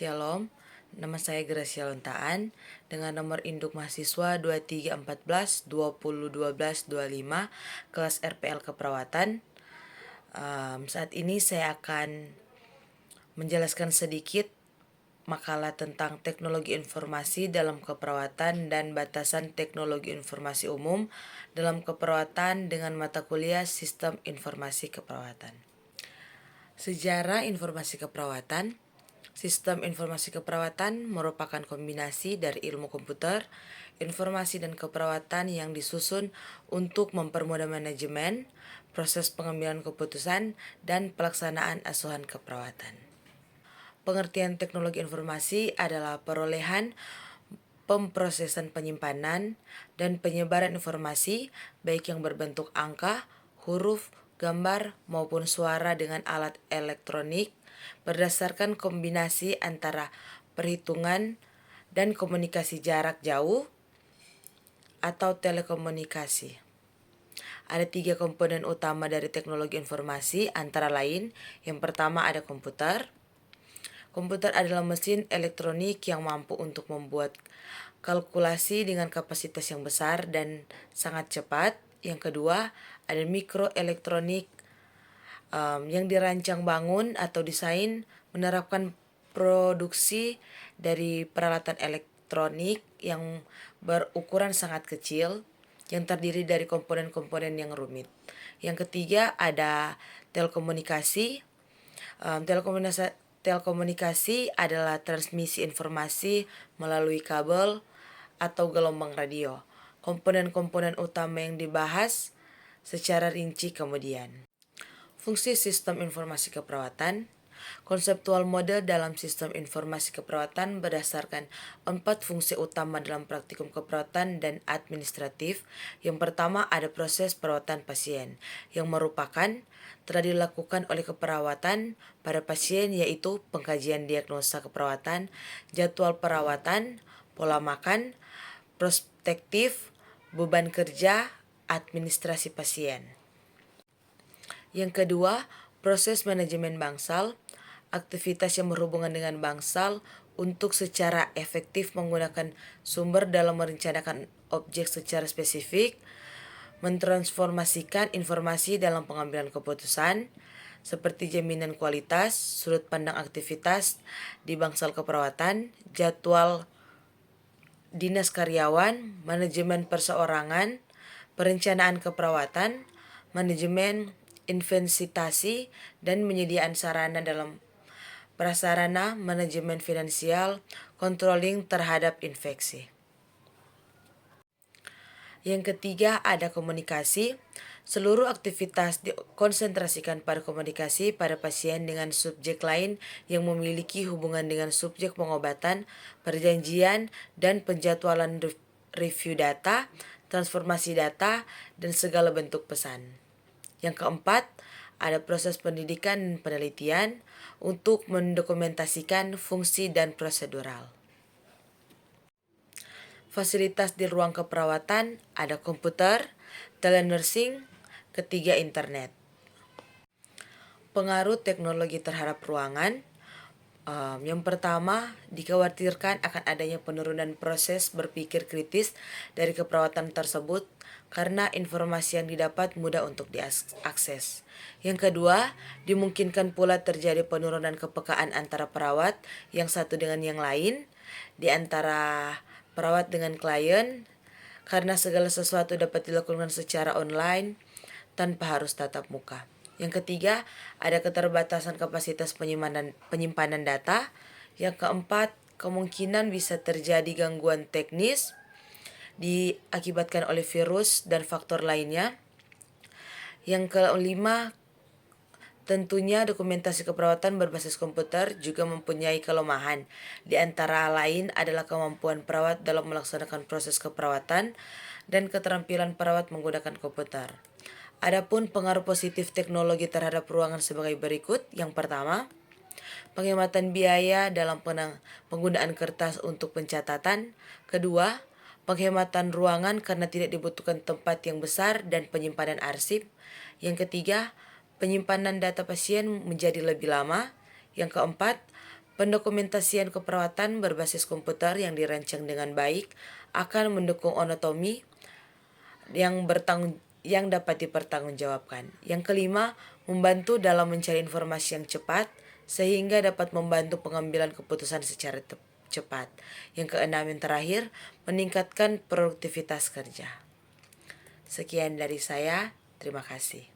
Shalom, nama saya Gracia Lontaan dengan nomor induk mahasiswa 2314201225 kelas RPL Keperawatan. Saat ini saya akan menjelaskan sedikit makalah tentang teknologi informasi dalam keperawatan dan batasan teknologi informasi umum dalam keperawatan dengan mata kuliah Sistem Informasi Keperawatan. Sejarah informasi keperawatan. Sistem informasi keperawatan merupakan kombinasi dari ilmu komputer, informasi dan keperawatan yang disusun untuk mempermudah manajemen, proses pengambilan keputusan, dan pelaksanaan asuhan keperawatan. Pengertian teknologi informasi adalah perolehan, pemrosesan, penyimpanan, dan penyebaran informasi baik yang berbentuk angka, huruf, gambar, maupun suara dengan alat elektronik berdasarkan kombinasi antara perhitungan dan komunikasi jarak jauh atau telekomunikasi. Ada 3 komponen utama dari teknologi informasi, antara lain yang pertama ada komputer. Komputer adalah mesin elektronik yang mampu untuk membuat kalkulasi dengan kapasitas yang besar dan sangat cepat. Yang kedua, ada mikroelektronik yang dirancang bangun atau desain menerapkan produksi dari peralatan elektronik yang berukuran sangat kecil yang terdiri dari komponen-komponen yang rumit. Yang ketiga ada telekomunikasi. Telekomunikasi adalah transmisi informasi melalui kabel atau gelombang radio. Komponen-komponen utama yang dibahas secara rinci kemudian. Fungsi sistem informasi keperawatan. Konseptual model dalam sistem informasi keperawatan berdasarkan 4 fungsi utama dalam praktikum keperawatan dan administratif. Yang pertama ada proses perawatan pasien yang merupakan telah dilakukan oleh keperawatan pada pasien, yaitu pengkajian diagnosa keperawatan, jadwal perawatan, pola makan, prospektif, beban kerja, administrasi pasien. Yang kedua, proses manajemen bangsal, aktivitas yang berhubungan dengan bangsal untuk secara efektif menggunakan sumber dalam merencanakan objek secara spesifik, mentransformasikan informasi dalam pengambilan keputusan, seperti jaminan kualitas, sudut pandang aktivitas di bangsal keperawatan, jadwal dinas karyawan, manajemen perseorangan, perencanaan keperawatan, manajemen investasi, dan penyediaan sarana dalam prasarana, manajemen finansial, controlling terhadap infeksi. Yang ketiga ada komunikasi. Seluruh aktivitas dikonsentrasikan pada komunikasi pada pasien dengan subjek lain yang memiliki hubungan dengan subjek pengobatan, perjanjian, dan penjadwalan review data, transformasi data, dan segala bentuk pesan. Yang keempat, ada proses pendidikan dan penelitian untuk mendokumentasikan fungsi dan prosedural. Fasilitas di ruang keperawatan ada komputer, telenursing, ketiga internet. Pengaruh teknologi terhadap ruangan. Yang pertama, dikhawatirkan akan adanya penurunan proses berpikir kritis dari keperawatan tersebut karena informasi yang didapat mudah untuk diakses. Yang kedua, dimungkinkan pula terjadi penurunan kepekaan antara perawat yang satu dengan yang lain, di antara perawat dengan klien, karena segala sesuatu dapat dilakukan secara online tanpa harus tatap muka. Yang ketiga, ada keterbatasan kapasitas penyimpanan data. Yang keempat, kemungkinan bisa terjadi gangguan teknis diakibatkan oleh virus dan faktor lainnya. Yang kelima, tentunya dokumentasi keperawatan berbasis komputer juga mempunyai kelemahan. Di antara lain adalah kemampuan perawat dalam melaksanakan proses keperawatan dan keterampilan perawat menggunakan komputer. Adapun pengaruh positif teknologi terhadap ruangan sebagai berikut. Yang pertama, penghematan biaya dalam penggunaan kertas untuk pencatatan. Kedua, penghematan ruangan karena tidak dibutuhkan tempat yang besar dan penyimpanan arsip. Yang ketiga, penyimpanan data pasien menjadi lebih lama. Yang keempat, Pendokumentasian keperawatan berbasis komputer yang dirancang dengan baik akan mendukung otonomi yang dapat dipertanggungjawabkan. Yang kelima, membantu dalam mencari informasi yang cepat sehingga dapat membantu pengambilan keputusan secara cepat. Yang keenam, yang terakhir, meningkatkan produktivitas kerja. Sekian dari saya, terima kasih.